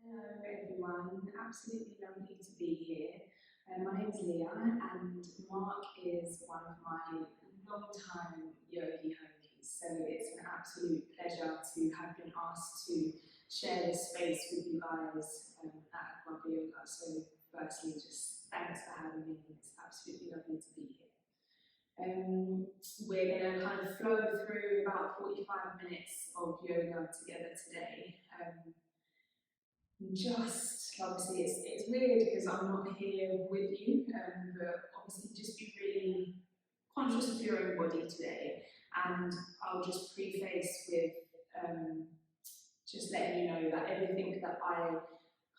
Hello everyone, absolutely lovely to be here. My name is Leah and Mark is one of my long-time yogi homies, so it's an absolute pleasure to have been asked to share this space with you guys at Akwaaba Yoga. So firstly, just thanks for having me. It's absolutely lovely to be here. We're going to kind of flow through about 45 minutes of yoga together today. Just obviously it's weird because I'm not here with you, but obviously just be really conscious of your own body today. And I'll just preface with just letting you know that everything that I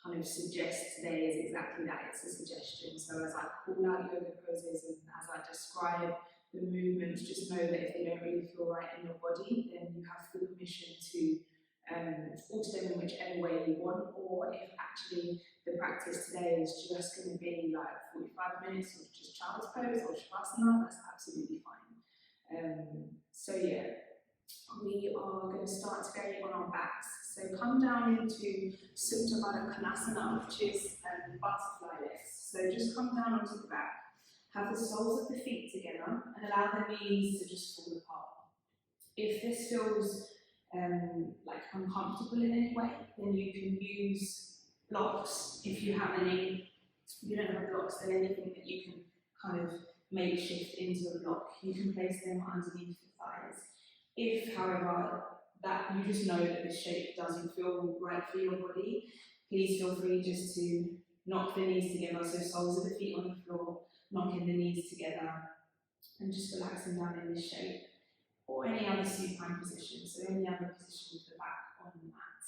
kind of suggest today is exactly that. It's a suggestion. So as I call out yoga poses and as I describe the movements, just know that if they don't really feel right in your body, then you have full permission to alter them in whichever way you want, or if actually the practice today is just going to be like 45 minutes of just child's pose or shavasana, that's absolutely fine. So yeah, we are going to start today on our backs. So come down into Supta Baddha Konasana, which is butterfly lifts. So just come down onto the back, have the soles of the feet together, and allow the knees to just fall apart. If this feels like uncomfortable in any way, then you can use blocks if you have any. If you don't have blocks, then anything that you can kind of make shift into a block, you can place them underneath the thighs. If, however, that you just know that this shape doesn't feel right for your body, please feel free just to knock the knees together, so soles of the feet on the floor, knocking the knees together, and just relaxing down in this shape. Or any other supine position, so any other position with the back on the mat.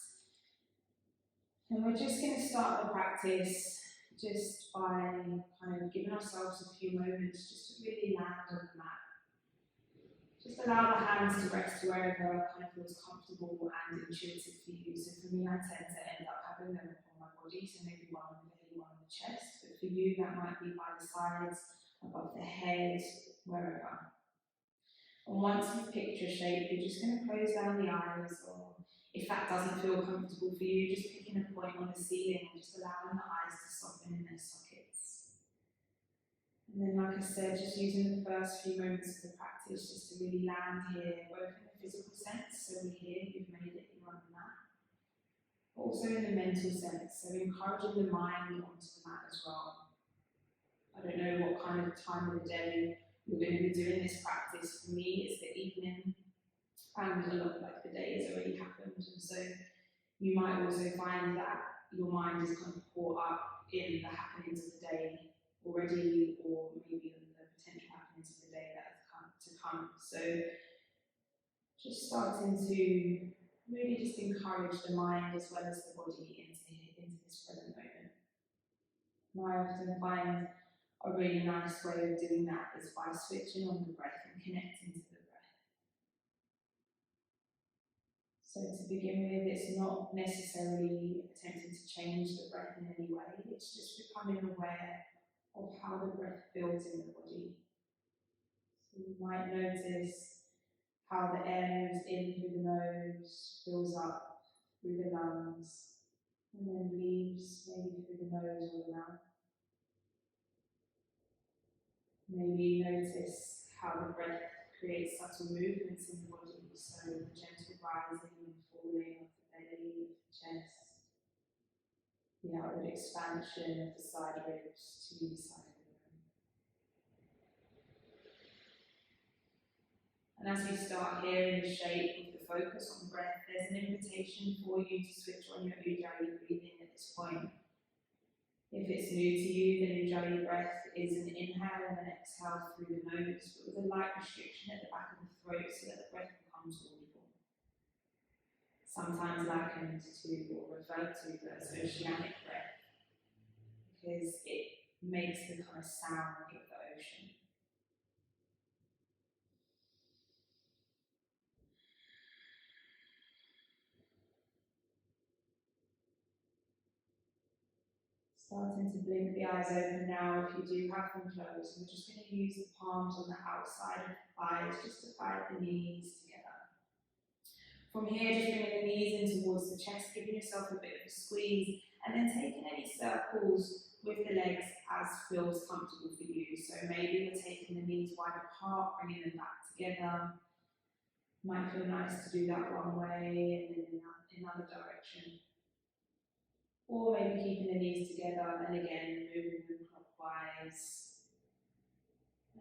And we're just going to start the practice just by kind of giving ourselves a few moments just to really land on the mat. Just allow the hands to rest wherever kind of feels comfortable and intuitive for you. So for me, I tend to end up having them on my body, so maybe one on the belly, one on the chest. But for you, that might be by the sides, above the head, wherever. And once you've picked your shape, you're just going to close down the eyes, or if that doesn't feel comfortable for you, just picking a point on the ceiling and just allowing the eyes to soften in their sockets. And then, like I said, just using the first few moments of the practice just to really land here, both in the physical sense, so we're here, you've made it, you're on the mat, but also in the mental sense, so encouraging the mind onto the mat as well. I don't know what kind of time of the day you're going to be doing this practice. For me, it's the evening, and a lot like the day has already happened, and so you might also find that your mind is kind of caught up in the happenings of the day already, or maybe in the potential happenings of the day that have to come. So just starting to really just encourage the mind as well as the body into this present moment. And I often find a really nice way of doing that is by switching on the breath and connecting to the breath. So to begin with, it's not necessarily attempting to change the breath in any way, it's just becoming aware of how the breath feels in the body. So you might notice how the air moves in through the nose, fills up through the lungs, and then leaves maybe through the nose or the mouth. Maybe notice how the breath creates subtle movements in the body, so the gentle rising and falling of the belly, of the chest, the outward expansion of the side ribs to the side of the room. And as we start here in the shape with the focus on breath, there's an invitation for you to switch on your Ujjayi breathing at this point. If it's new to you, then Ujjayi breath is an inhale and an exhale through the nose, but with a light restriction at the back of the throat so that the breath becomes audible. Sometimes likened to or referred to as oceanic breath, because it makes the kind of sound of the ocean. Starting to blink the eyes open now if you do have them closed. And we're just going to use the palms on the outside of the thighs just to guide the knees together. From here, just bringing the knees in towards the chest, giving yourself a bit of a squeeze And then taking any circles with the legs as feels comfortable for you. So maybe you're taking the knees wide apart, bringing them back together. Might feel nice to do that one way and then in another direction. Or maybe keeping the knees together and again moving them clockwise.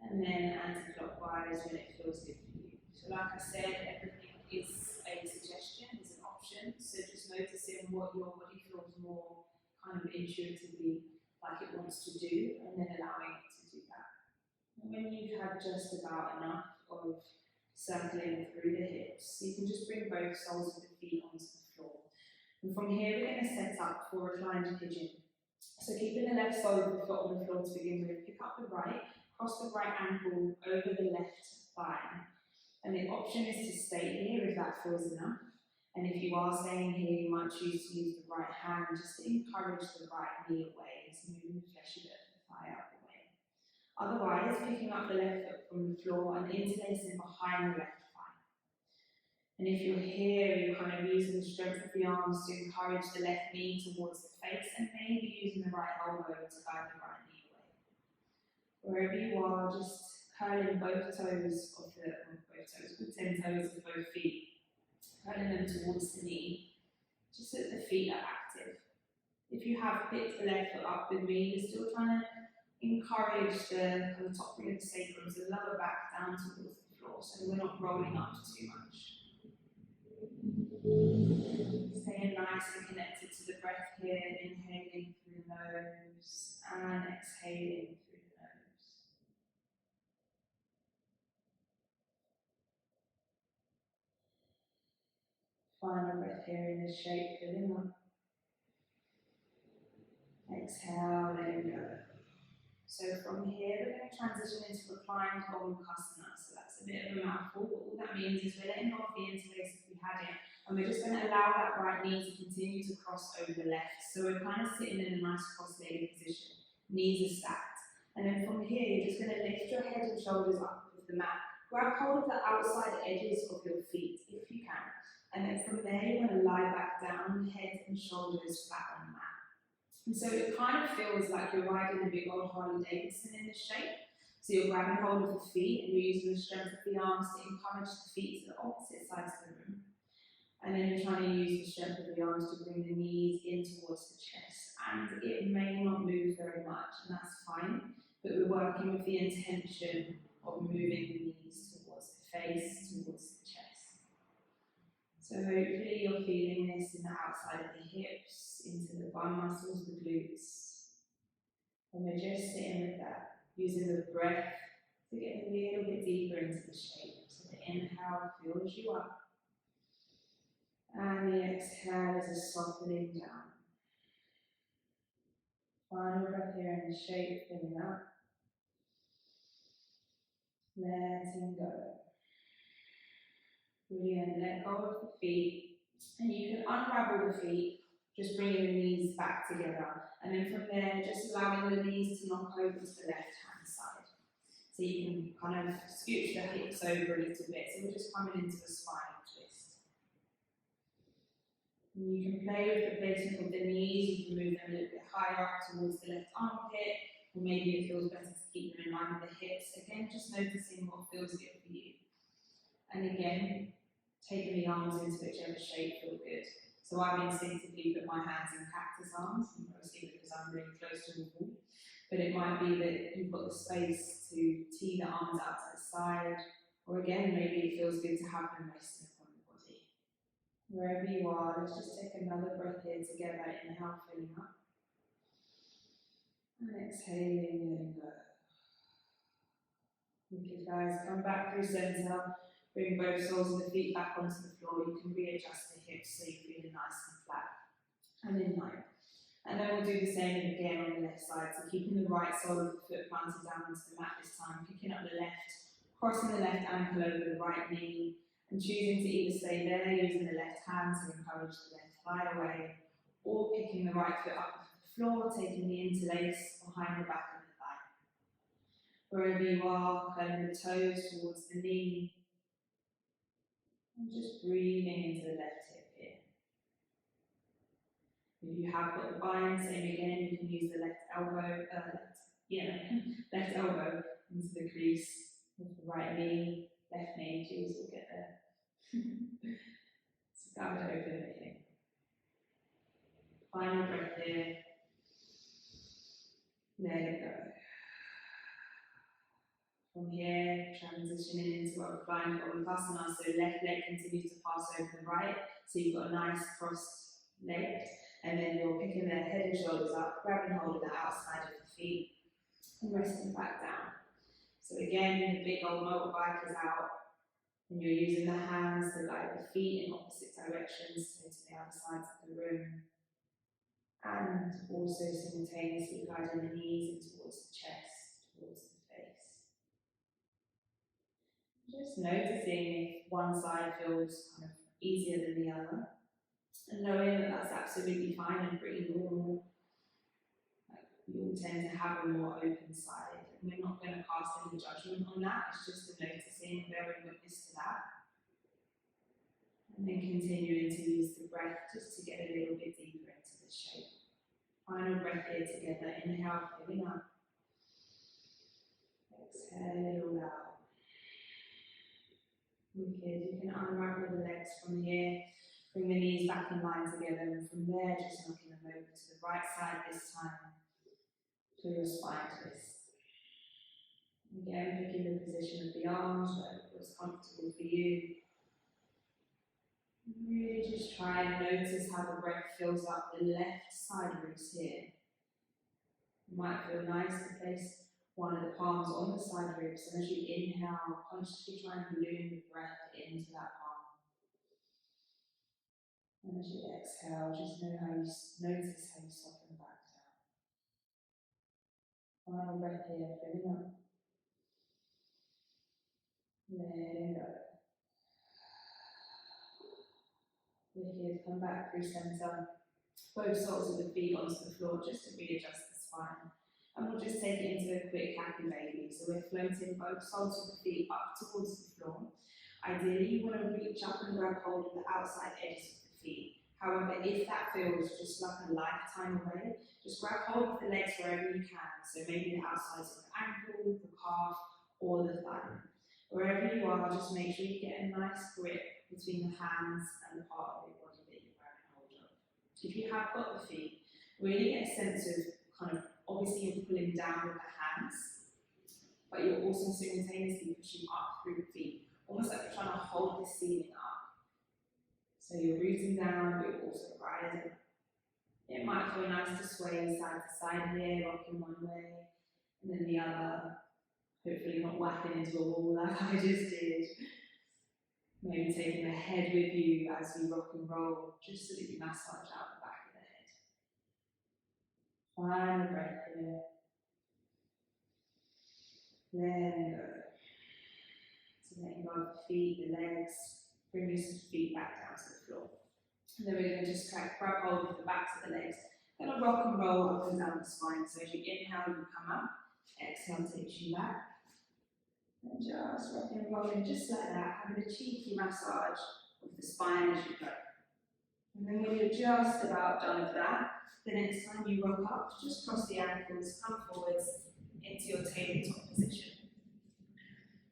And then anti-clockwise when it feels good for you. So like I said, everything is a suggestion, is an option. So just noticing what your body feels more kind of intuitively like it wants to do, and then allowing it to do that. And when you've had just about enough of circling through the hips, you can just bring both soles of the feet onto the floor. And from here, we're going to set up for reclined pigeon. So keeping the left sole of the foot on the floor to begin with, pick up the right, cross the right ankle over the left thigh. And the option is to stay here if that feels enough. And if you are staying here, you might choose to use the right hand just to encourage the right knee away, to move the fleshy bit of the thigh out the way. Otherwise, picking up the left foot from the floor and interlacing behind the left thigh. And if you're here, you're kind of using the strength of the arms to encourage the left knee towards the face and maybe using the right elbow to guide the right knee away. Wherever you are, just curling both toes of the, the 10 toes of both feet, curling them towards the knee, just so that the feet are active. If you have picked the left foot up with me, you're still trying to encourage the kind of top ring of the sacrum, so the lower back down towards the floor, so we're not rolling up too much. Staying nice and connected to the breath here, inhaling through the nose and exhaling through the nose. Final breath here in this shape, filling up. Exhale, letting go. So from here, we're going to transition into reclined Gomukhasana. So that's a bit of a mouthful, but all that means is we're letting go of the interlace if we had it, and we're just going to allow that right knee to continue to cross over the left. So we're kind of sitting in a nice cross-legged position. Knees are stacked. And then from here, you're just going to lift your head and shoulders up with the mat. Grab hold of the outside edges of your feet, if you can. And then from there, you're going to lie back down, head and shoulders flat on the mat. And so it kind of feels like you're riding a big old Harley Davidson in this shape. So you're grabbing hold of the feet and you're using the strength of the arms to encourage the feet to the opposite sides of the room. And then you're trying to use the strength of the arms to bring the knees in towards the chest. And it may not move very much, and that's fine. But we're working with the intention of moving the knees towards the face, towards the chest. So hopefully you're feeling this in the outside of the hips, into the bum muscles, the glutes. And we're just sitting with that, using the breath to get a little bit deeper into the shape. So the inhale fills you up. And the exhale is a softening down. Final breath here in the shape, filling up. Letting go. Brilliant. Let go of the feet. And you can unravel the feet, just bringing the knees back together. And then from there, just allowing the knees to knock over to the left-hand side. So you can kind of scooch the hips over a little bit. So we're just coming into a spinal twist. And you can play with the placement of the knees. You can move them a little bit higher up towards the left armpit. Or maybe it feels better to keep them in line with the hips. Again, just noticing what feels good for you. And again, taking the arms into whichever shape feels good. So I've instinctively put my hands in cactus arms, mostly because I'm really close to the wall. But it might be that you've got the space to tee the arms out to the side, or again, maybe it feels good to have them resting upon the body. Wherever you are, let's just take another breath here together. Inhale, filling up. And exhaling, letting go. Okay guys, come back through center. Bring both soles of the feet back onto the floor. You can readjust the hips so you're feeling nice and flat and in line. And then we'll do the same again on the left side. So keeping the right sole of the foot planted down onto the mat this time, picking up the left, crossing the left ankle over the right knee, and choosing to either stay there using the left hand to encourage the left thigh away, or picking the right foot up off the floor, taking the interlace behind the back of the thigh. Wherever you are, curling the toes towards the knee, and just breathing into the left hip here. If you have got the bind, same again, you can use the left elbow, left elbow into the crease with the right knee, left knee, please, we'll get there. So guide it open again. Final breath here. Let it go. From here, transitioning into our flying voluntarily, so left leg continues to pass over the right, so you've got a nice crossed leg, and then you're picking the head and shoulders up, grabbing hold of the outside of the feet, and resting back down. So again, the big old motorbike is out, and you're using the hands to guide the feet in opposite directions, so to the other sides of the room, and also simultaneously guiding the knees in towards the chest, towards the face. Just noticing if one side feels kind of easier than the other, and knowing that that's absolutely fine and pretty normal. We all tend to have a more open side, and we're not going to cast any judgment on that. It's just a noticing, bearing witness to that, and then continuing to use the breath just to get a little bit deeper into the shape. Final breath here together. Inhale, filling up. Exhale it all out. Wicked. You can unravel the legs from here. Bring the knees back in line together, and from there, just knocking them over to the right side this time for your spine twist. Again, picking the position of the arms, whatever feels comfortable for you. Really just try and notice how the breath fills up the left side ribs here. It might feel nice to place one of the palms on the side ribs, and as you inhale, consciously try and balloon the breath into that palm. And as you exhale, just notice how you soften back down. Final breath here, filling up. Letting go. Wicked, come back through centre. Both soles of the feet onto the floor just to readjust the spine. And we'll just take it into a quick happy baby. So we're floating both soles of the feet up towards the floor. Ideally, you want to reach up and grab hold of the outside edges of the feet. However, if that feels just like a lifetime away, just grab hold of the legs wherever you can. So maybe the outsides of the ankle, the calf, or the thigh. Wherever you are, just make sure you get a nice grip between the hands and the part of your body that you're grabbing hold of. If you have got the feet, really get a sense of kind of, obviously you're pulling down with the hands, but you're also simultaneously pushing up through the feet, almost like you're trying to hold the ceiling up. So you're rooting down, but you're also rising. It might feel nice to sway side to side here, rocking one way, and then the other. Hopefully not whacking into a wall like I just did. Maybe taking the head with you as you rock and roll, just so that you massage out the back of the head. Final breath here. Letting go. So letting go of the feet, the legs, bring your feet back down to the floor. And then we're going to just grab hold of the backs of the legs. Going to rock and roll up and down the spine. So as you inhale, you come up. Exhale takes you back. And just rocking and rolling just like that, having a cheeky massage of the spine as you go. And then when you're just about done with that, the next time you rock up, just cross the ankles, come forwards into your tabletop position.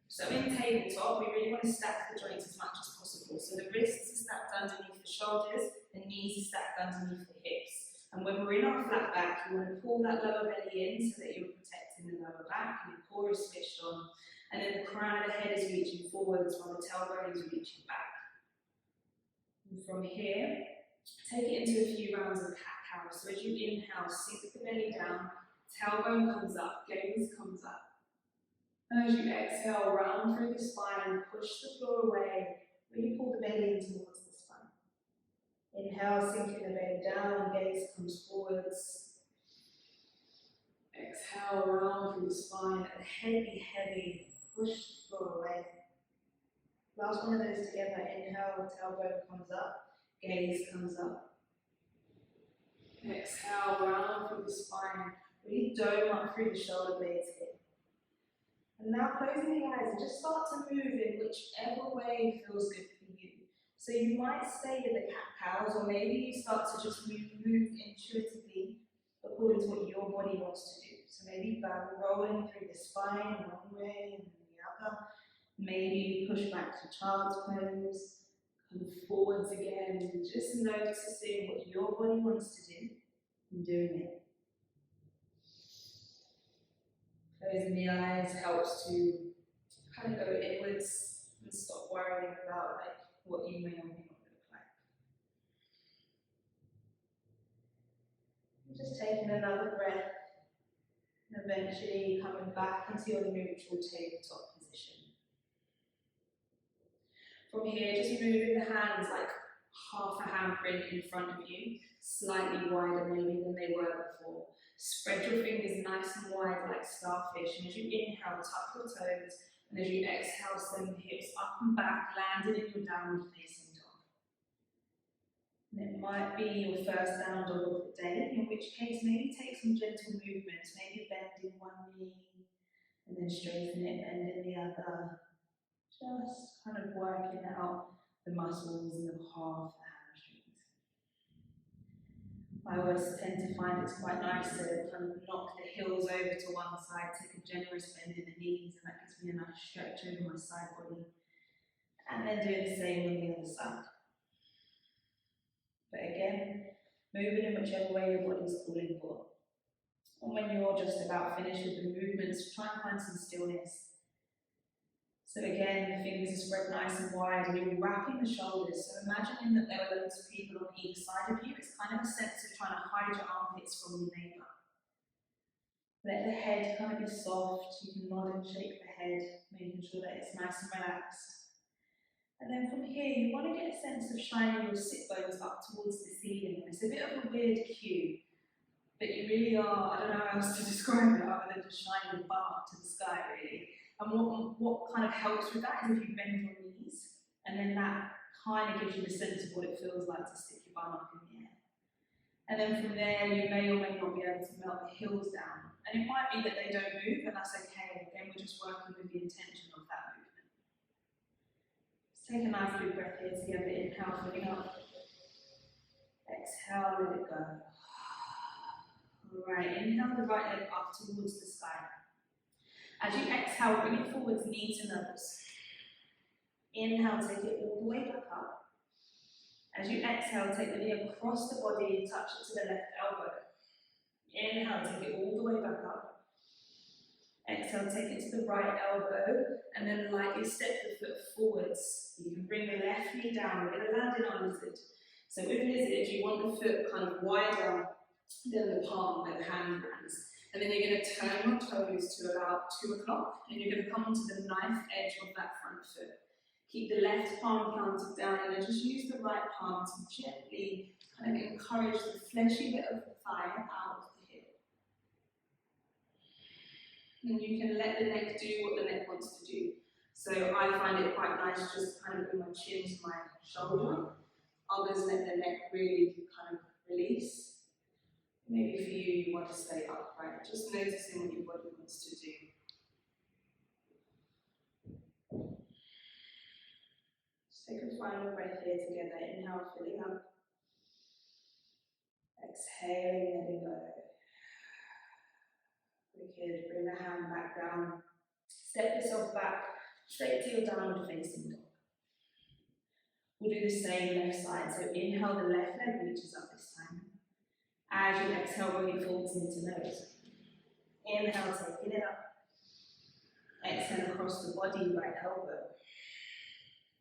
So in tabletop, we really want to stack the joints as much as possible. So the wrists are stacked underneath the shoulders, the knees are stacked underneath the hips. And when we're in our flat back, you want to pull that lower belly in so that you're protecting the lower back, and your core is switched on. And then the crown of the head is reaching forwards while the tailbone is reaching back. And from here, take it into a few rounds of cat-cow. So as you inhale, sink the belly down, tailbone comes up, gaze comes up. And as you exhale, round through the spine, push the floor away, really pull the belly in towards the spine. Inhale, sinking the belly down, gaze comes forwards. Exhale, round through the spine, and heavy, push the floor away. Last one of those together. Inhale, tailbone comes up, gaze comes up. Exhale, round through the spine. Really dome up through the shoulder blades here. And now closing the eyes and just start to move in whichever way feels good for you. So So you might stay with the cat-cows, or maybe you start to just move intuitively according to what your body wants to do. So maybe rolling through the spine one way and then the other. Maybe you push back to child's pose, come forwards again, just noticing what your body wants to do and doing it. Closing the eyes helps to kind of go inwards and stop worrying about what you may or may not look like. And just taking another breath and eventually coming back into your neutral tabletop position. From here, just moving the hands like half a handprint in front of you, slightly wider maybe than they were before. Spread your fingers nice and wide like starfish, and as you inhale, tuck your toes, and as you exhale, send the hips up and back, landing in your downward facing dog. And it might be your first down dog of the day, in which case maybe take some gentle movements, maybe bending one knee, and then straighten it, bending the other. Just kind of working out the muscles in the calf, the hamstrings. I always tend to find it's quite nice to kind of knock the heels over to one side, take a generous bend in the knees, and that gives me a nice stretch over my side body. And then doing the same on the other side. But again, moving in whichever way your body's calling for. And when you're just about finished with the movements, try and find some stillness. So again, the fingers are spread nice and wide, and you're wrapping the shoulders. So imagining that there are loads of people on either side of you. It's kind of a sense of trying to hide your armpits from your neighbour. Let the head kind of be soft. You can nod and shake the head, making sure that it's nice and relaxed. And then from here, you want to get a sense of shining your sit bones up towards the ceiling. It's a bit of a weird cue, but you really are, I don't know how else to describe it other than just shining your bum up to the sky, really. And what kind of helps with that is if you bend your knees, and then that kind of gives you the sense of what it feels like to stick your bum up in the air. And then from there, you may or may not be able to melt the heels down. And it might be that they don't move, and that's okay. Again, we're just working with the intention of that movement. Let's take a nice big breath here together. Inhale, filling up. Exhale, let it go. Alright, inhale the right leg up towards the sky. As you exhale, bring it forwards, knee to nose. Inhale, take it all the way back up. As you exhale, take the knee across the body, touch it to the left elbow. Inhale, take it all the way back up. Exhale, take it to the right elbow, and then lightly step the foot forwards. You can bring the left knee down. We're going to land in our lizard. So with lizard, you want the foot kind of wider than the palm where the hand lands. And then you're going to turn your toes to about 2 o'clock, and you're going to come onto the knife edge of that front foot. Keep the left palm planted down, and then just use the right palm to gently kind of encourage the fleshy bit of the thigh out of the hip. And you can let the neck do what the neck wants to do. So I find it quite nice just kind of bring my chin to my shoulder. Others let the neck really kind of release. Maybe for you, you want to stay upright, just noticing what your body wants to do. Just take a final breath here together. Inhale, filling up. Exhaling, letting go. Wicked. Bring the hand back down. Step yourself back, straight to your downward facing dog. We'll do the same left side. So inhale, the left leg reaches up this time. As you exhale, bring it forwards into nose. Inhale, taking it up. Exhale across the body, right elbow.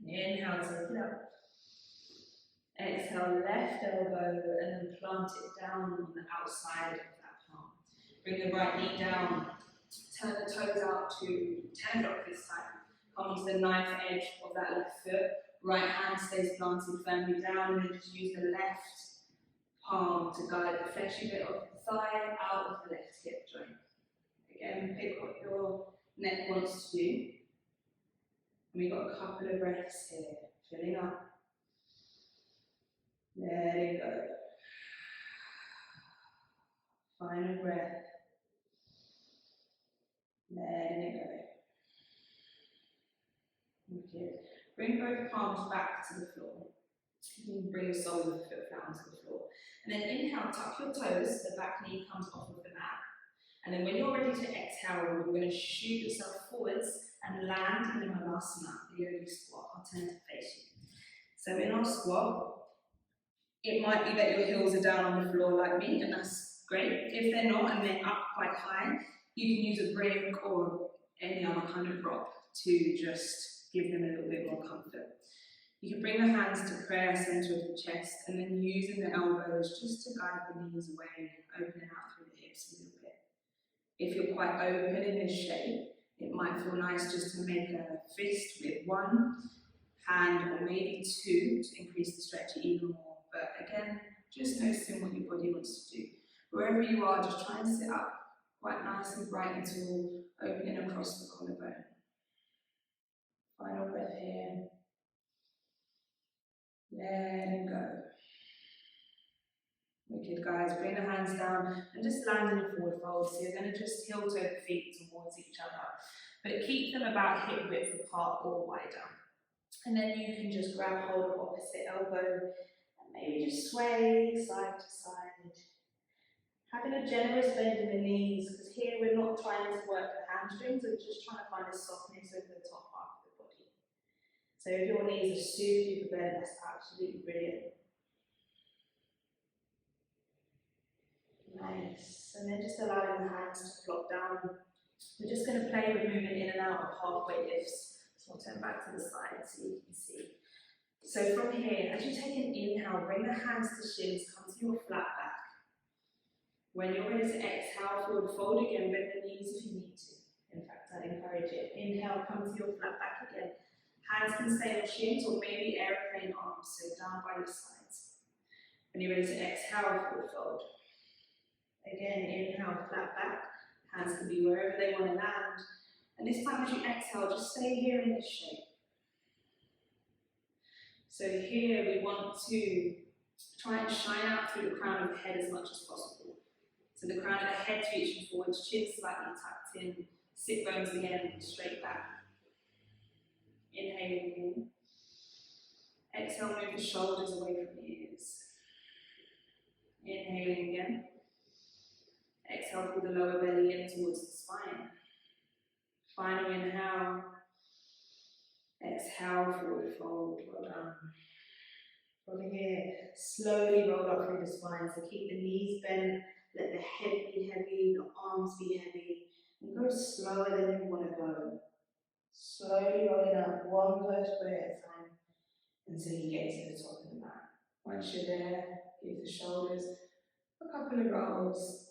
Inhale, take it up. Exhale, left elbow, and then plant it down on the outside of that palm. Bring the right knee down. Turn the toes out to 10 o'clock this time. Come onto the knife edge of that left foot. Right hand stays planted firmly down, and then just use the left palm to guide the fleshy bit of the thigh out of the left hip joint. Again, pick what your neck wants to do. And we've got a couple of breaths here. Filling up. Letting go. Final breath. Letting it go. Okay. Bring both palms back to the floor. And bring the soles of the foot down to the floor. And then inhale, tuck your toes, the back knee comes off of the mat. And then when you're ready to exhale, you're going to shoot yourself forwards and land in a Malasana, the yogi squat. I'll turn to face you. So in our squat, it might be that your heels are down on the floor like me, and that's great. If they're not and they're up quite high, you can use a brick or any other kind of prop to just give them a little bit more comfort. You can bring the hands to prayer center of the chest and then using the elbows just to guide the knees away, opening out through the hips a little bit. If you're quite open in this shape, it might feel nice just to make a fist with one hand or maybe two to increase the stretch even more. But again, just noticing what your body wants to do. Wherever you are, just try and sit up quite nice and bright and tall, opening across the collarbone. Final breath here. Letting go. Wicked, guys. Bring the hands down and just land in a forward fold. So you're going to just heel toe the feet towards each other. But keep them about hip width apart or wider. And then you can just grab hold of opposite elbow and maybe just sway side to side. Having a generous bend in the knees, because here we're not trying to work the hamstrings, we're just trying to find a softness over the top part of the body. So if your knees are super bent, that's absolutely brilliant. Nice. And then just allowing the hands to flop down. We're just going to play with moving in and out of halfway lifts. So I'll turn back to the side so you can see. So from here, as you take an inhale, bring the hands to shins, come to your flat back. When you're ready to exhale, forward fold again, bend the knees if you need to. In fact, I'd encourage it. Inhale, come to your flat back again. Hands can stay on shins or maybe airplane arms, so down by your sides. When you're ready to exhale, forward fold. Again, inhale, flat back. Hands can be wherever they want to land. And this time as you exhale, just stay here in this shape. So here we want to try and shine out through the crown of the head as much as possible. So the crown of the head reaching forwards, chin slightly tucked in, sit bones again, straight back. Inhaling in. Exhale, move the shoulders away from the ears. Inhaling again. Exhale, pull the lower belly in towards the spine. Final inhale. Exhale, forward fold, well done. From here, slowly roll up through the spine. So keep the knees bent, let the head be heavy, the arms be heavy, and go slower than you want to go. Slowly rolling up one vertebrae at a time until you get to the top of the mat. Once you're there, give the shoulders a couple of rolls,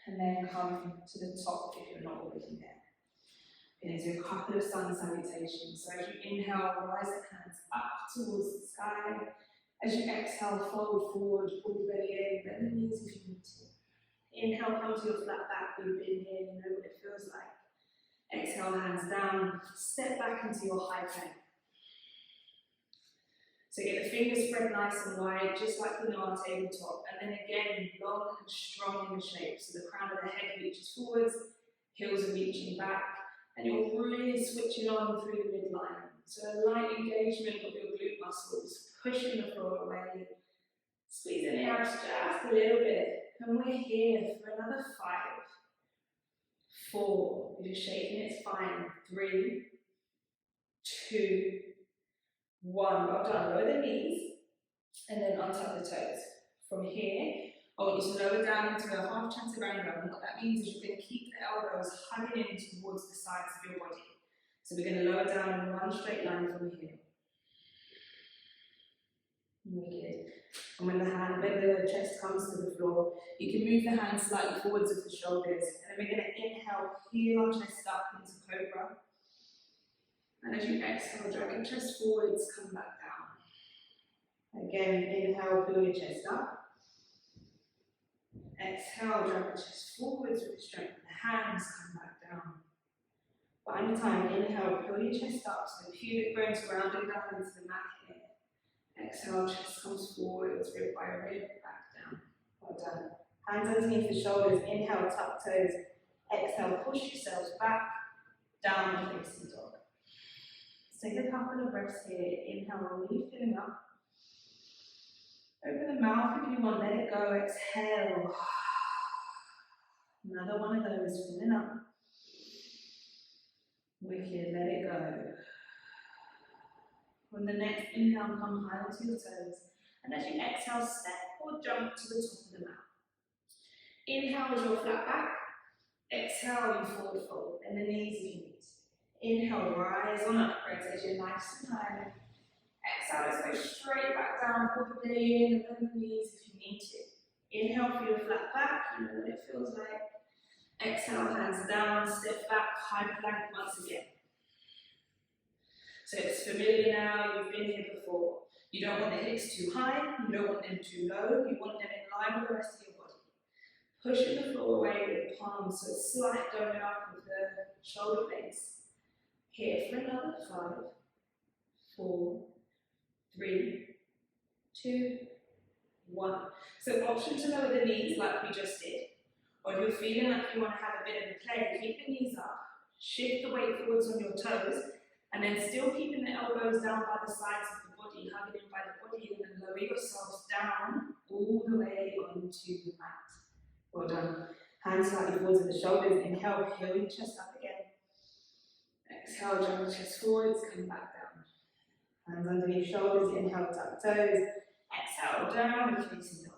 and then come to the top if you're not already there. We're going to do a couple of sun salutations. So as you inhale, rise the hands up towards the sky. As you exhale, fold forward, pull the belly in, bend the knees if you need to. Inhale, come to your flat back. We've been here, you know what it feels like. Exhale, hands down, step back into your high plank. So get the fingers spread nice and wide, just like we know our tabletop. And then again, long and strong in the shape. So the crown of the head reaches forwards, heels are reaching back, and you're really switching on through the midline. So a light engagement of your glute muscles, pushing the floor away, squeezing the abs just a little bit. And we're here for another 5, 4, if you're shaking it's fine, 3, 2, 1, well done, lower the knees, and then untuck the toes. From here, I want you to lower down into a half chaturanga, and what that means is you're going to keep the elbows hugging in towards the sides of your body. So we're going to lower down in one straight line from here. Wicked. And when the chest comes to the floor, you can move the hands slightly forwards of the shoulders, and then we're going to inhale, heel our chest up into cobra. And as you exhale, drag your chest forwards, come back down. Again, inhale, pull your chest up. Exhale, drag the chest forwards with strength. The hands come back down. Final time, inhale, pull your chest up so the pubic bones rounding down into the mat here. Exhale, chest comes forwards, rib by rib, back down. Well done. Hands underneath the shoulders, inhale, tuck toes. Exhale, push yourselves back, down, facing dog. Let's take a couple of breaths here. Inhale, really filling up. Open the mouth if you want, let it go, exhale. Another one of those, filling up. Wicked, let it go. On the next inhale, come high onto your toes. And as you exhale, step or jump to the top of the mat. Inhale as your flat back. Exhale, you forward fold, and the knees if you need. Inhale, rise on up, rotate your nice and high. Exhale, let's go straight back down, pull the belly in, and bend the knees if you need to. Inhale for your flat back, you know what it feels like. Exhale, hands down, step back, high plank once again. So it's familiar now, you've been here before. You don't want the hips too high, you don't want them too low, you want them in line with the rest of your body. Pushing the floor away with the palms, so slight going up with the shoulder blades. Here for another 5, 4, 3, 2, 1. So option to lower the knees like we just did. Or if you're feeling like you want to have a bit of a play, keep the knees up, shift the weight forwards on your toes, and then still keeping the elbows down by the sides of the body, hugging in by the body, and then lower yourselves down all the way onto the mat. Well done. Hands slightly forwards at the shoulders. Inhale, heel your chest up again. Exhale, jump the chest forwards, come back down. Hands underneath shoulders, inhale, tuck toes. Exhale, down, facing dog.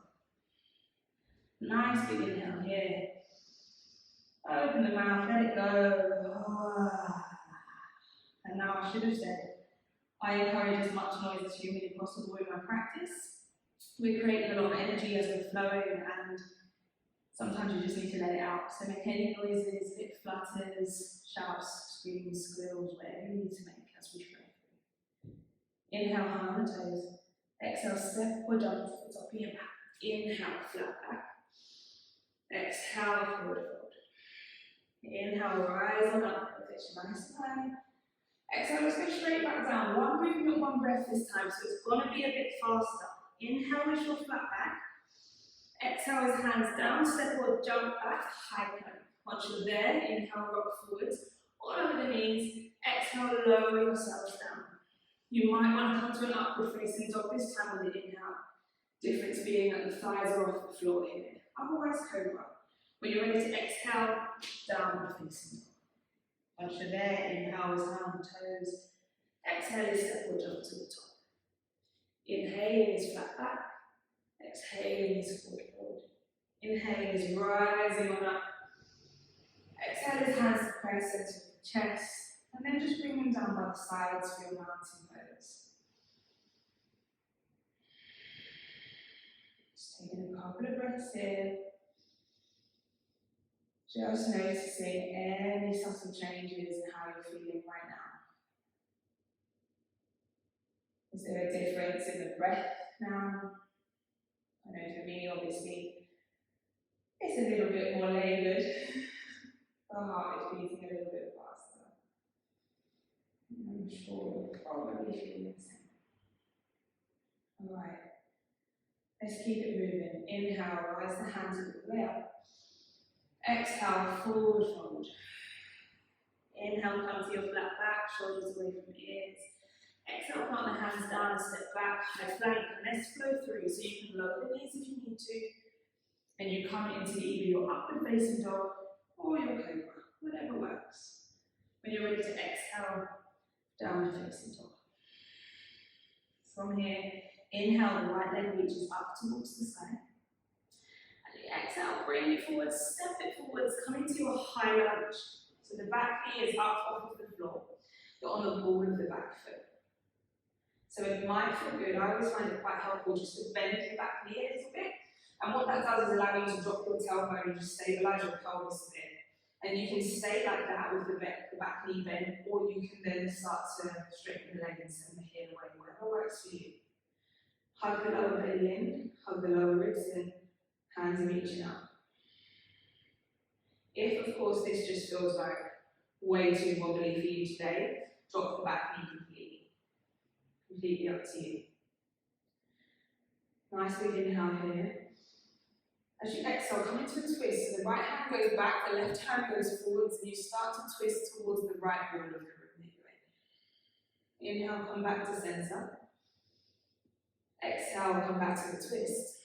Nice big inhale here. Open the mouth, let it go. And now I should have said, I encourage as much noise as humanly possible in my practice. We're creating a lot of energy as we're flowing, and sometimes you just need to let it out. So make any noises, lip flutters, shouts, screams, squeals, whatever you need to make as we flow. Inhale, high on the toes. Exhale, step or jump to the top of your mat. Inhale, flat back. Exhale, forward fold. Inhale, rise on up, rotation nice and high. Exhale, let's go straight back down. One movement, one breath this time, so it's going to be a bit faster. Inhale as your flat back. Exhale as hands down, step or jump back, high plank. Once you're there, inhale, rock forwards, all over the knees. Exhale, lower yourselves down. You might want to come to an upward facing dog this time with the inhale. Difference being that the thighs are off the floor here. Otherwise, cobra. When you're ready to exhale, downward facing dog. Once you're there, inhale as high on the toes. Exhale is step or jump to the top. Inhaling is flat back. Exhaling is forward fold. Inhaling is rising on up. Exhale is hands to press into the chest. And then just bring them down by the sides for your mountain pose. Just taking a couple of breaths here. Just noticing any subtle changes in how you're feeling right now. Is there a difference in the breath now? I know for me, obviously, it's a little bit more laboured. The heart is beating a little bit faster. I'm sure you're probably feeling the same. Alright, let's keep it moving. Inhale, rise the hands all the way up. Exhale, forward fold. Inhale, come to your flat back, shoulders away from the ears. Exhale, plant the hands down and step back, high plank, and let's flow through. So you can lower the knees if you need to, and you come into either your upward facing dog or your cobra, whatever works. When you're ready to exhale, downward facing dog. From here, inhale, the right leg reaches up towards the sky. Exhale, bring it forward, step it forwards, come into your high lunge. So the back knee is up off of the floor. You're on the ball of the back foot. So it might feel good. I always find it quite helpful just to bend your back knee a little bit. And what that does is allow you to drop your tailbone and just stabilize your pelvis a bit. And you can stay like that with the back knee bend, or you can then start to straighten the leg and send the heel away, whatever works for you. Hug the lower belly in, hug the lower ribs in. Hands reaching up. If, of course, this just feels like way too wobbly for you today, drop the back knee completely. Completely up to you. Nice big inhale here. As you exhale, come into a twist. So the right hand goes back, the left hand goes forwards, and you start to twist towards the right wall of the rib. Inhale, come back to center. Exhale, come back to the twist.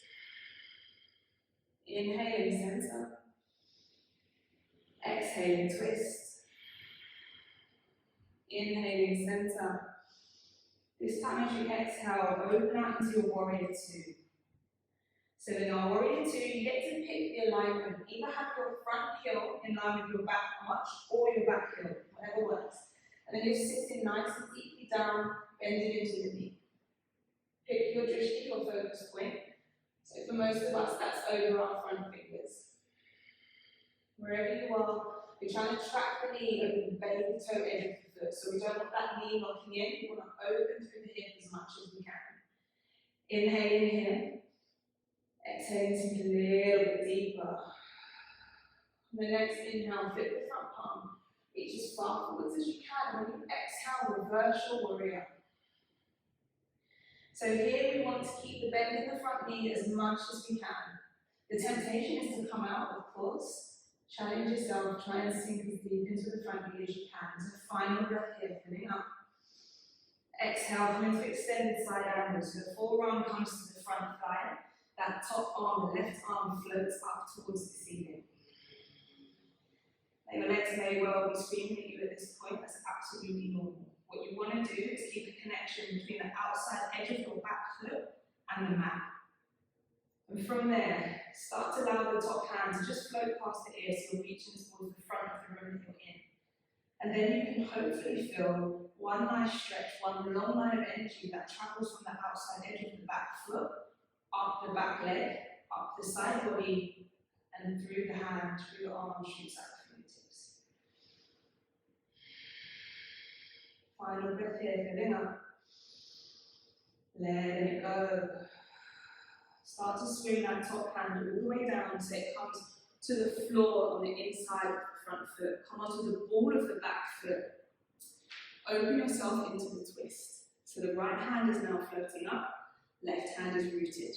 Inhaling, center. Exhaling, twist. Inhaling, center. This time as you exhale, open out into your warrior two. So in our warrior two, you get to pick the alignment. Either have your front heel in line with your back arch or your back heel, whatever works. And then you're sitting nice and deeply down, bending into the knee. Pick your drishti, your focus point. So for most of us, that's over our front fingers. Wherever you are, we're trying to track the knee over the belly, the toe edge of the foot. So we don't want that knee locking in. We want to open through the hip as much as we can. Inhaling here. Exhaling, sink a little bit deeper. And the next inhale, flip the front palm. Reach as far forwards as you can. When you exhale, reverse your warrior. So here we want to keep the bend in the front knee as much as we can. The temptation is to come out, of course. Challenge yourself, try and sink as deep into the front knee as you can. So final breath here, filling up. Exhale, come into extended side angle. So the forearm comes to the front thigh. That top arm, the left arm, floats up towards the ceiling. Now your legs may well be screaming at you at this point. That's absolutely normal. What you want to do is keep a connection between the outside edge of your back foot and the mat. And from there, start to allow the top hand to just float past the ear so you're reaching towards the front of the room that you're in. And then you can hopefully feel one nice stretch, one long line of energy that travels from the outside edge of the back foot, up the back leg, up the side body, and through the hand, through the arm, shoots out the fingertips. Final breath here, filling up. Letting it go. Start to swing that top hand all the way down so it comes to the floor on the inside of the front foot. Come onto the ball of the back foot. Open yourself into the twist. So the right hand is now floating up, left hand is rooted.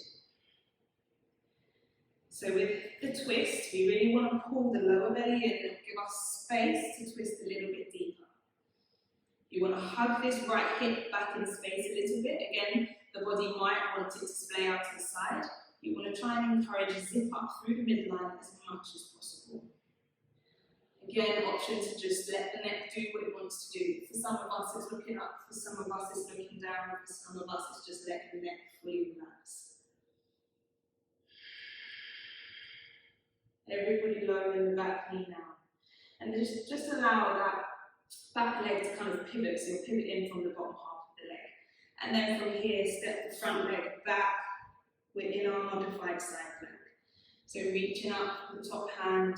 So with the twist, we really want to pull the lower belly in and give us space to twist a little bit deeper. You want to hug this right hip back in space a little bit. Again, the body might want it to splay out to the side. You want to try and encourage a zip up through the midline as much as possible. Again, option to just let the neck do what it wants to do. For some of us, it's looking up. For some of us, it's looking down. For some of us, it's just letting the neck fully relax. Everybody lower in the back knee now. And just allow that back leg to kind of pivot, so you'll pivot in from the bottom half of the leg. And then from here, step the front leg back. We're in our modified side plank. So reaching up the top hand,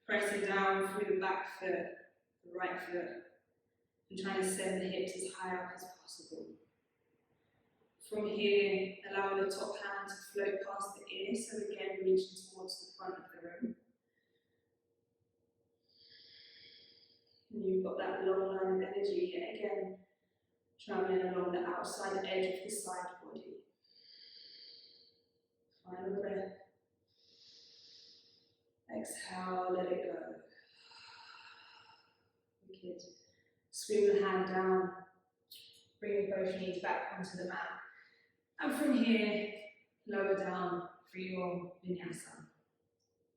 pressing down through the back foot, the right foot, and trying to send the hips as high up as possible. From here, allow the top hand to float past the ear, so again, reaching towards the front of the room. And you've got that long line of energy yet again, traveling along the outside edge of the side body. Final breath. Exhale, let it go. Wicked. Swing the hand down, bring both knees back onto the mat. And from here, lower down for your vinyasa.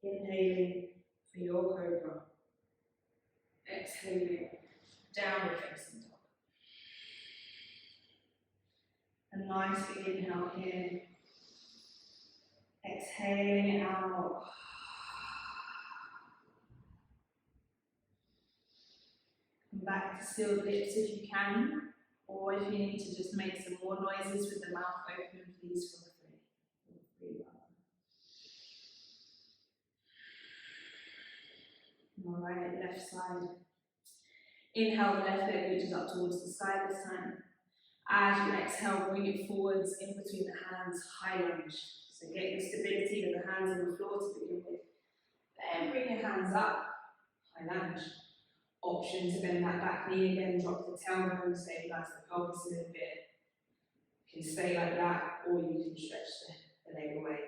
Inhaling for your cobra. Exhaling, downward facing dog. A nice big inhale here. Exhaling out. Come back to sealed lips if you can, or if you need to just make some more noises with the mouth open, please feel free. Alright, left side. Inhale, the left leg reaches up towards the sky this time. As you exhale, bring it forwards in between the hands, high lunge. So get your stability with the hands on the floor to begin with. Then bring your hands up, high lunge. Option to bend that back knee again, drop the tailbone, stabilize the pelvis a little bit. You can stay like that, or you can stretch the leg away.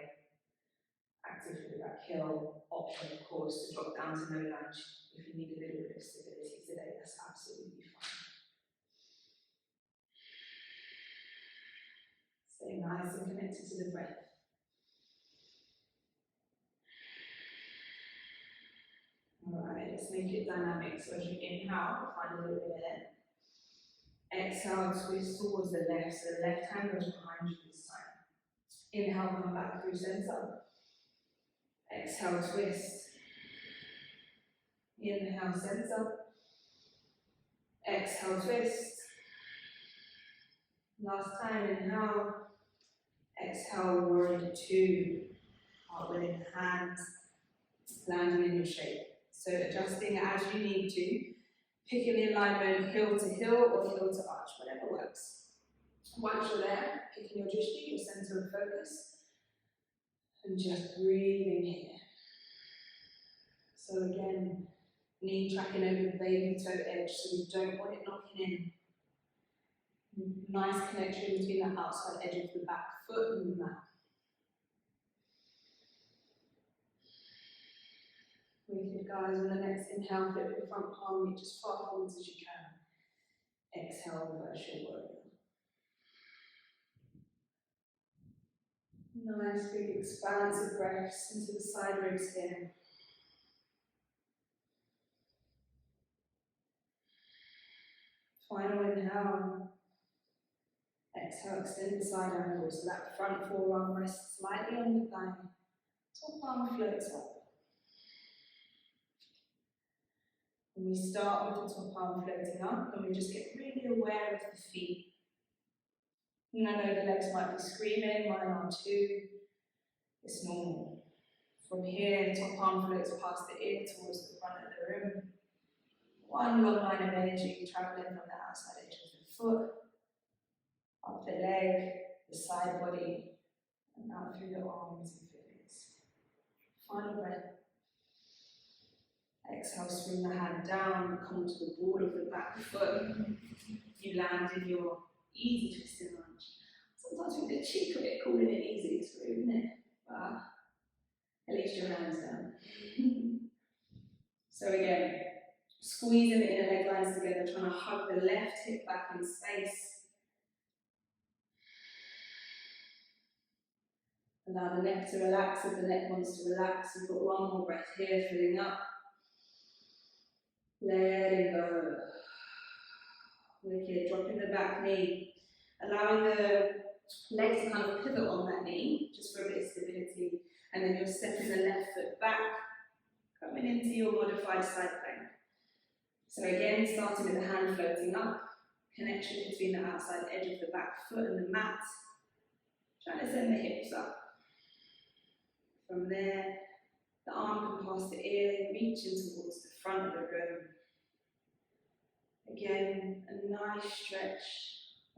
Active through the back heel. Option, of course, to drop down to no lunge. If you need a little bit of stability today, that's absolutely fine. Staying nice and connected to the breath. Alright, let's make it dynamic. So as you inhale, find a little bit of air. Exhale, twist towards the left, so the left hand goes behind you this time. Inhale, come back through center. Exhale, twist. Inhale, center. Exhale, twist. Last time, inhale. Exhale, warrior two. Heart within the hands, landing in your shape. So adjusting as you need to. Picking the alignment heel to heel or heel to arch, whatever works. Once you're there, picking your drishti, your center of focus, and just breathing here. So again, knee tracking over the baby toe edge, so we don't want it knocking in. Nice connection between the outside edge of the back foot and the mat. Wicked, guys. On the next inhale, flip the front palm, reach as far forwards as you can. Exhale, reverse your warrior. Nice big expansive breaths into the side ribs here. Final inhale. Exhale, extend the side angle so that front forearm rests slightly on the thigh. Top arm floats up. And we start with the top arm floating up, and we just get really aware of the feet. And I know the legs might be screaming, mine are too. It's normal. From here, the top arm floats past the ear towards the front of the room. One long line of energy traveling from the outside edge of the foot, up the leg, the side body, and out through the arms and fingers. Final breath. Exhale, swing the hand down, come to the ball of the back foot. You land in your easy twisting lunge. Sometimes we get cheek of it, calling it easy, it's rude, isn't it? But at least your hand's down. So again, squeezing the inner leg lines together, trying to hug the left hip back in space. Allow the neck to relax if the neck wants to relax. We've got one more breath here, filling up. Letting go. Wicked, dropping the back knee. Allowing the legs to kind of pivot on that knee, just for a bit of stability. And then you're stepping the left foot back, coming into your modified side plank. So again, starting with the hand floating up, connection between the outside edge of the back foot and the mat. Trying to send the hips up. From there, the arm can pass the ear, reaching towards the front of the room. Again, a nice stretch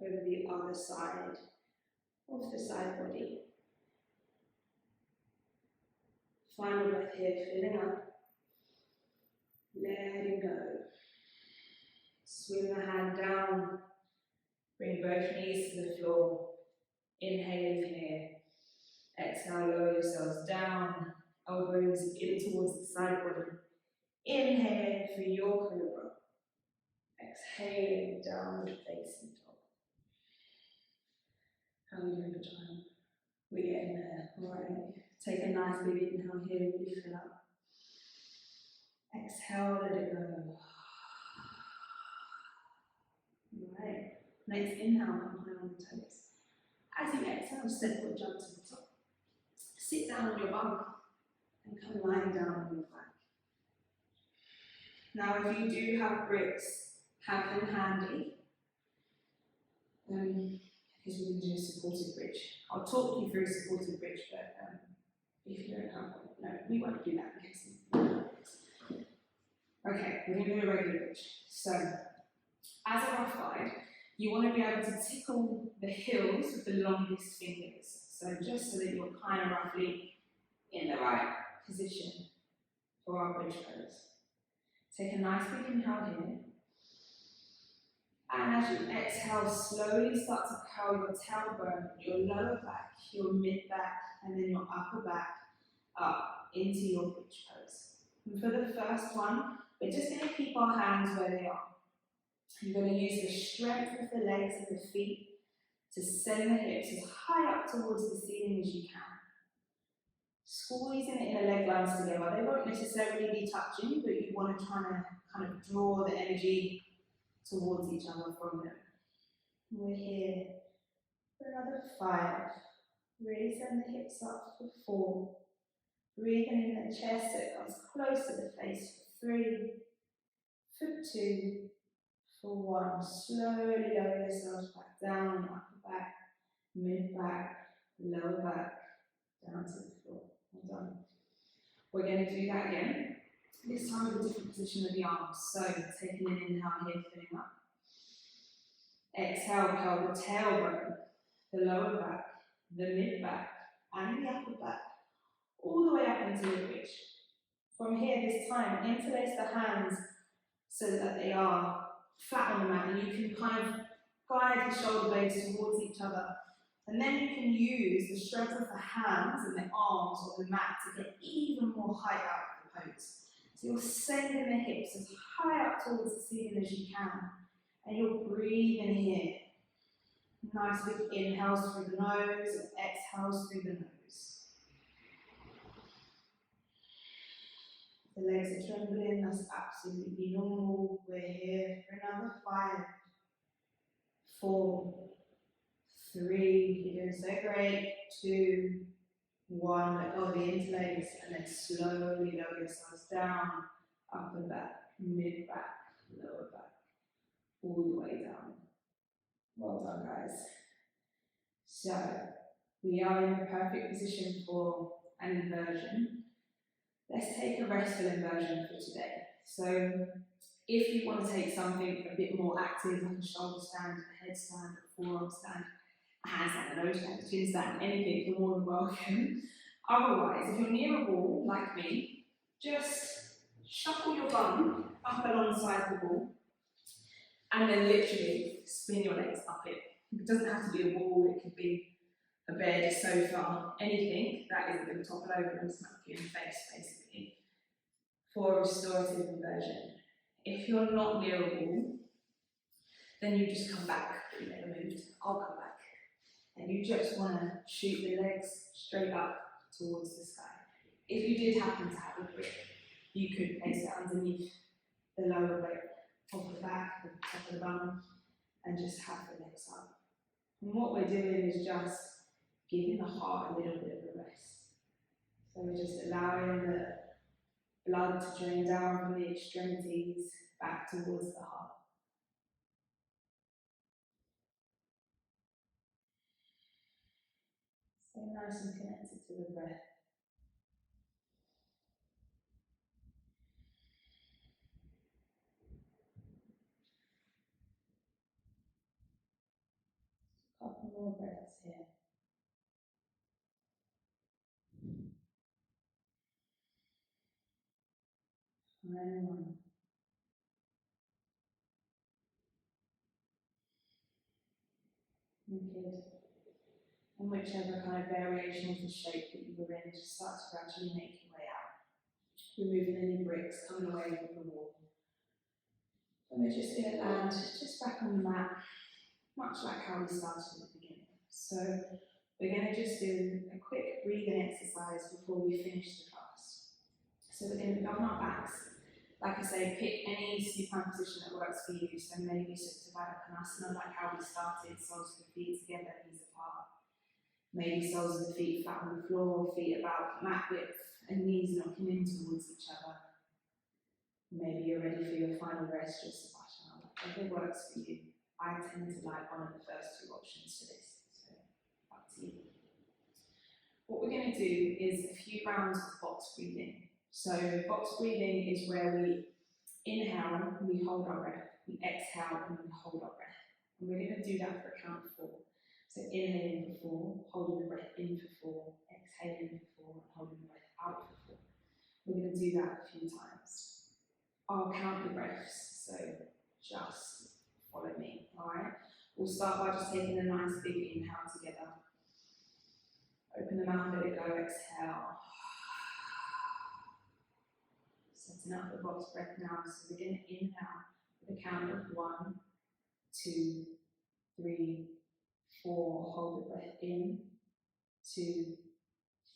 over the other side of the side body. Final breath here, filling up. Letting go. Swing the hand down. Bring both knees to the floor. Inhaling here. Exhale, lower yourselves down. Elbows in towards the side body. Inhaling for your cobra. Exhaling, downward facing dog. How are we doing, child? We're getting there. Alright. Take a nice big inhale here, really fill up. Exhale, let it go. Alright. Next inhale, come high on the toes. As you exhale, step or jump to the top. Sit down on your bum and come lying down on your back. Now, if you do have bricks, have them handy. Because we're going to do a supported bridge. I'll talk you through a supported bridge, but if you don't have one, no, we won't do that because okay, we're going to do a regular bridge. So, as a rough guide, you want to be able to tickle the heels with the longest fingers. So just so that you're kind of roughly in the right position for our bridge pose. Take a nice big inhale here. And as you exhale, slowly start to curl your tailbone, your lower back, your mid back, and then your upper back up into your bridge pose. And for the first one, we're just going to keep our hands where they are. You're going to use the strength of the legs and the feet to send the hips as high up towards the ceiling as you can. Squeezing the inner leg lines together. They won't necessarily be touching, but you want to try to kind of draw the energy towards each other from them. We're here for another 5. Really send the hips up for 4. Breathing in the chest so it comes close to the face for 3, for 2, for 1. Slowly lower yourselves back down, upper back, mid back, lower back, down to the floor. Well done. We're going to do that again. This time with a different position with the arms. So taking an inhale here, filling up. Exhale, curl the tailbone, the lower back, the mid back, and the upper back, all the way up into the bridge. From here, this time, interlace the hands so that they are flat on the mat, and you can kind of guide the shoulder blades towards each other. And then you can use the strength of the hands and the arms on the mat to get even more height out of the pose. So you're sending the hips as high up towards the ceiling as you can, and you're breathing here. Nice big inhales through the nose and exhales through the nose. The legs are trembling, that's absolutely normal. We're here for another 5, 4, 3, you're doing so great. 2, 1, let go of the interlace, and then slowly lower yourselves down, upper back, mid back, lower back, all the way down. Well done, guys. So, we are in the perfect position for an inversion. Let's take a restful inversion for today. So, if you want to take something a bit more active, like a shoulder stand, a headstand, a forearm stand, a handstand, a nose stand, a chin stand, anything, you're more than welcome. Otherwise, if you're near a wall, like me, just shuffle your bum up alongside the wall, and then literally spin your legs up it. It doesn't have to be a wall, it could be a bed, a sofa, anything that isn't going to topple over and smack you in the face, basically, for a restorative inversion. If you're not near a wall, then you just come back. You never moved, I'll come back. And you just want to shoot the legs straight up towards the sky. If you did happen to have a brick, you could place it underneath the lower leg of the back, the top of the bum, and just have the legs up. And what we're doing is just giving the heart a little bit of a rest. So we're just allowing the blood to drain down from the extremities back towards the heart. Stay nice and connected to the breath. A couple more breaths here. And 1. Good. And whichever kind of variation of the shape that you were in, just start to gradually make your way out. Removing any bricks coming away from the wall. And we're just going to land just back on the mat, much like how we started at the beginning. So we're going to just do a quick breathing exercise before we finish the class. So we're going to be on our backs. Like I say, pick any supine position that works for you. So maybe Supta Baddha Konasana, like how we started, soles of the feet together, knees apart. Maybe soles of the feet flat on the floor, feet about mat width, and knees knocking in towards each other. Maybe you're ready for your final rest, just Savasana, whatever works for you. I tend to like one of the first 2 options for this, so up to you. What we're going to do is a few rounds of box breathing. So box breathing is where we inhale, we hold our breath, we exhale, and we hold our breath. And we're going to do that for a count of 4. So inhaling for 4, holding the breath in for 4, exhaling for 4, and holding the breath out for 4. We're going to do that a few times. I'll count the breaths, so just follow me, alright? We'll start by just taking a nice big inhale together. Open the mouth, let it go, exhale. Setting up the box breath now, so we're going to inhale with a count of 1, 2, 3, 4, hold the breath in, 2,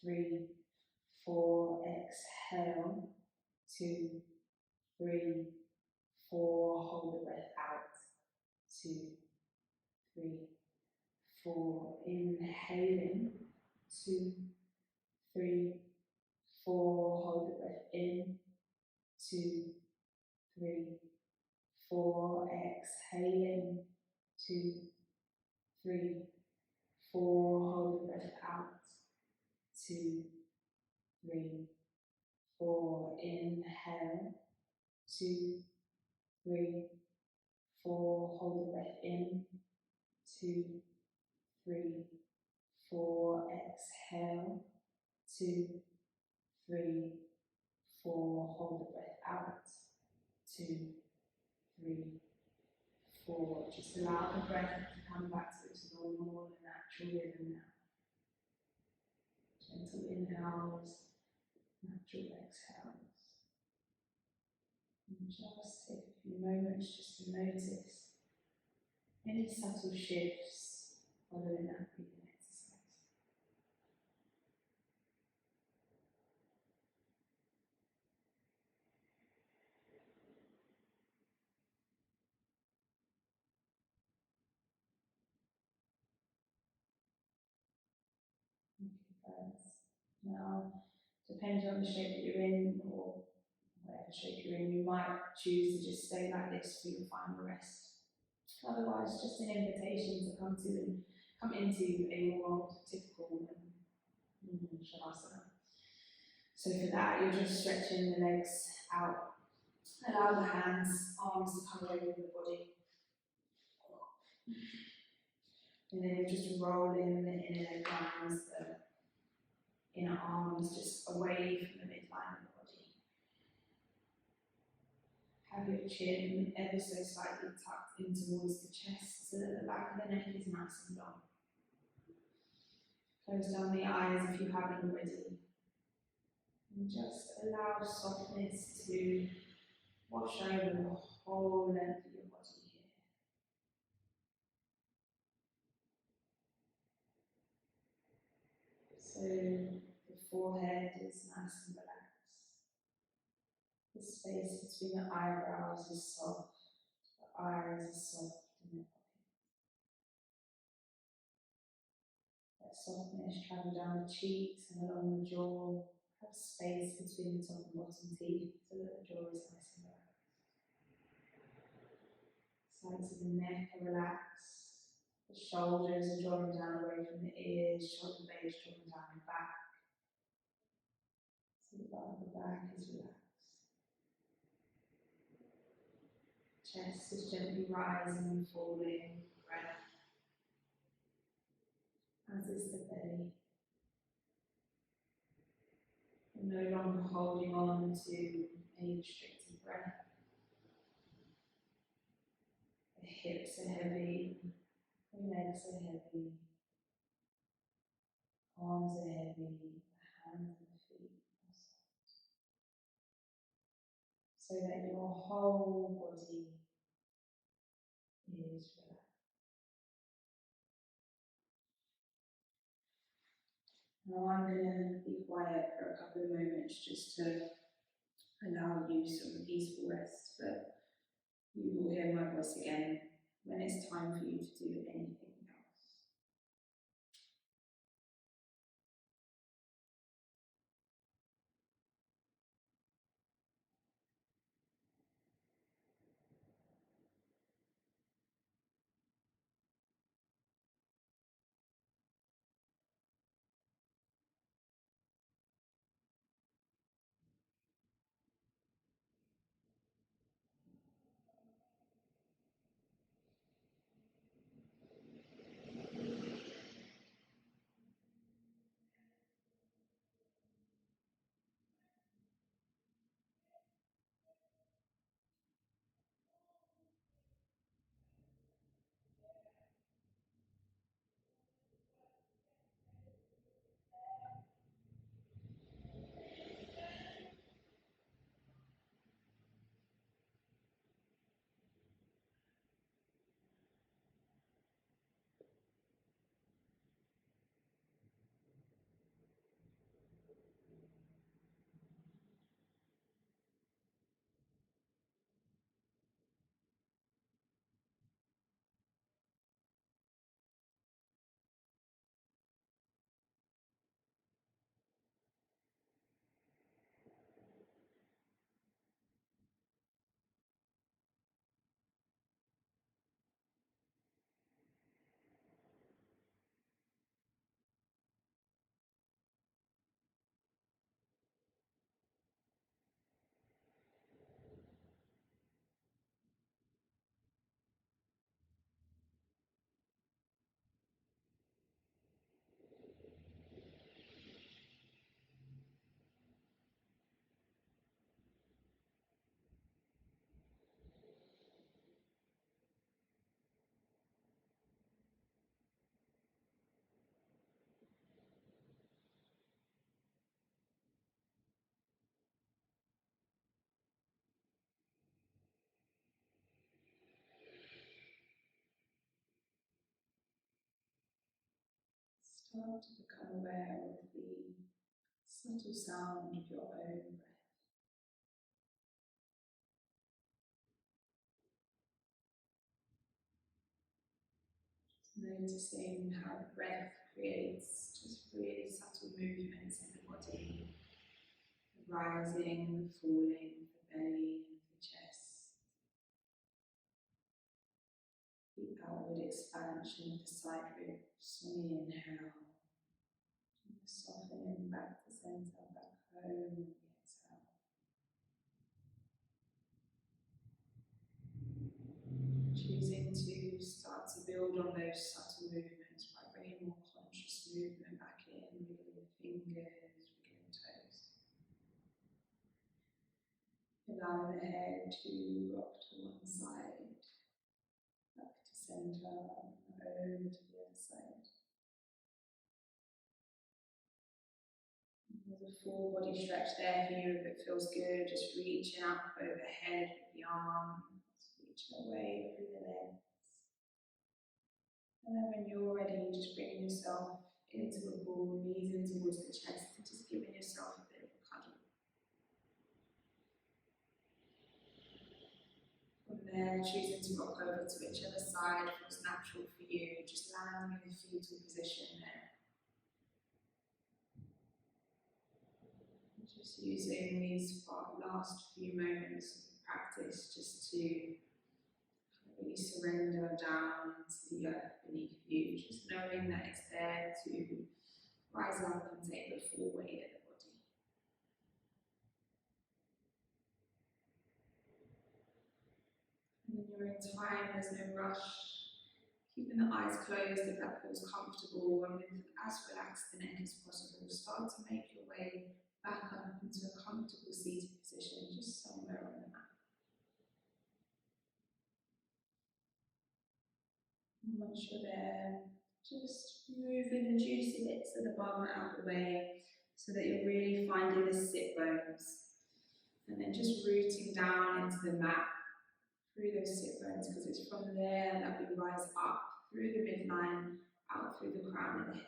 3, 4, exhale, 2, 3, 4, hold the breath out, 2, 3, 4, inhaling, 2, 3, 4, hold the breath in, 2, 3, 4, exhaling, 2, 3, 4, hold the breath out, 2, 3, 4, inhale, 2, 3, 4, hold the breath in, 2, 3, 4, exhale, 2, 3, 4, hold the breath out, 2, 3, 4. Just allow the breath to come back to its normal and natural rhythm now. Gentle inhales, natural exhales. And just take a few moments just to notice any subtle shifts following that breathing exercise. Now, depending on the shape that you're in, or whatever shape you're in, you might choose to just stay like this for your final rest. Otherwise, just an invitation to come into a more typical shavasana. So for that, you're just stretching the legs out. Allow the hands, arms to come over the body. And then you're just rolling the inner leg lines, the inner arms just away from the midline of the body. Have your chin ever so slightly tucked in towards the chest so that the back of the neck is nice and long. Close down the eyes if you haven't already. And just allow softness to wash over the whole length of your body here. So the forehead is nice and relaxed. The space between the eyebrows is soft. The eyes are soft and let softness travel down the cheeks and along the jaw. Have space between the top and bottom teeth so that the jaw is nice and relaxed. Sides of the neck are relaxed. The shoulders are drawing down away from the ears, shoulder blades drawing down the back. So the bottom of the back is relaxed. Chest is gently rising and falling. Breath. As is the belly. We're no longer holding on to any restricted breath. The hips are heavy, the legs are heavy, arms are heavy, the hands and the feet are soft. So that your whole body is relaxed. Now I'm going to be quiet for a couple of moments just to allow you some peaceful rest, but you will hear my voice again when it's time for you to do anything else. start to become aware of the subtle sound of your own breath. Noticing how the breath creates just really subtle movements in the body, the rising, the falling, the belly, the chest, the outward expansion of the side ribs on the inhale, and the softening back to center, back home on the exhale. Choosing to start to build on those subtle movements by bringing more conscious movement back in, wiggling the fingers, wiggling the toes. Allowing the head to rock to one side, back to center, over to the other side. There's a full body stretch there for you if it feels good, just reaching up overhead with the arms, reaching away through the legs. And then when you're ready, just bringing yourself into the ball, knees in towards the chest, and just giving yourself a bit of a cuddle. From there, choosing to rock over to whichever side feels natural for you, just landing in a fetal position there. Just using these last few moments of practice just to really surrender down to the earth beneath you, just knowing that it's there to rise up and take the full weight of the body. And in your own time, there's no rush. Keeping the eyes closed if that feels comfortable, and with as relaxed the neck as possible, start to make your way back up into a comfortable seated position, just somewhere on the mat. And once you're there, just moving the juicy bits of the bum out of the way so that you're really finding the sit bones. And then just rooting down into the mat through those sit bones, because it's from there that we rise up through the midline, out through the crown of the head.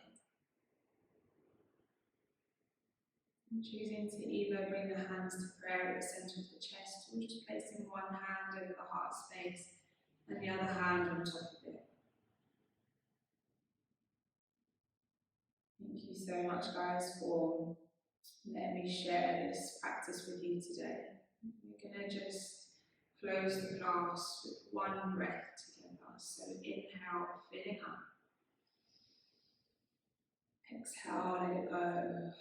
And choosing to either bring the hands to prayer at the centre of the chest, or just placing one hand over the heart space and the other hand on top of it. Thank you so much, guys, for letting me share this practice with you today. We're going to just close the class with one breath together. So inhale, filling up. Exhale, let it go.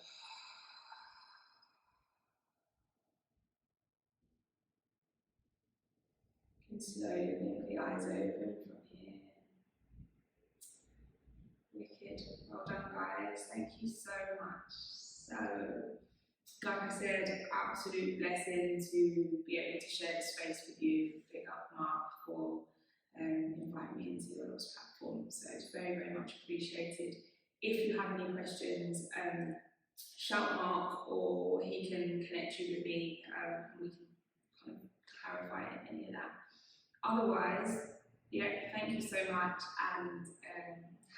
You can slowly blink the eyes open from here. Wicked. Well done, guys. Thank you so much. So, like I said, absolute blessing to be able to share this space with you. Big up, Mark, for inviting me into your platform. So it's very, very much appreciated. If you have any questions, shout Mark, or he can connect you with me, and we can kind of clarify any of that. Otherwise, yeah, thank you so much, and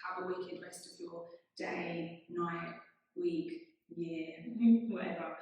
have a wicked rest of your day, night, week, year, whatever.